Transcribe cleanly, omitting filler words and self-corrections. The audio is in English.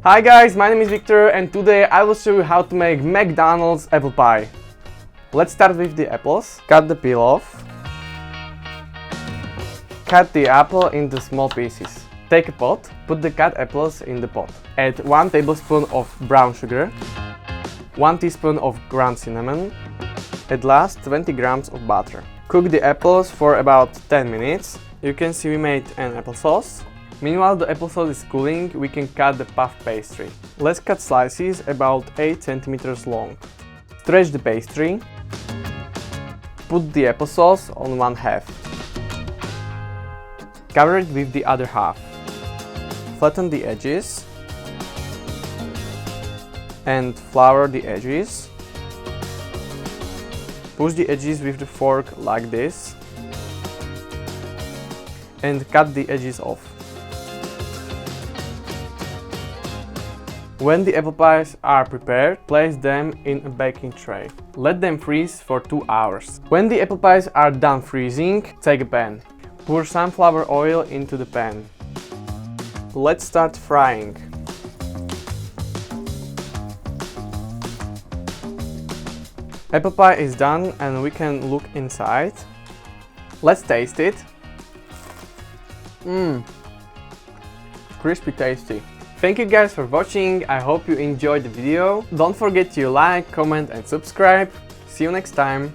Hi guys, my name is Viktor and today I will show you how to make McDonald's apple pie. Let's start with the apples. Cut the peel off. Cut the apple into small pieces. Take a pot, put the cut apples in the pot. Add 1 tablespoon of brown sugar, 1 teaspoon of ground cinnamon, add last 20 grams of butter. Cook the apples for about 10 minutes. You can see we made an applesauce. Meanwhile the applesauce is cooling, we can cut the puff pastry. Let's cut slices about 8 cm long. Stretch the pastry. Put the applesauce on one half. Cover it with the other half. Flatten the edges. And flour the edges. Push the edges with the fork like this. And cut the edges off. When the apple pies are prepared, place them in a baking tray. Let them freeze for 2 hours. When the apple pies are done freezing, take a pan. Pour sunflower oil into the pan. Let's start frying. Apple pie is done and we can look inside. Let's taste it. Crispy tasty. Thank you guys for watching, I hope you enjoyed the video. Don't forget to like, comment and subscribe. See you next time.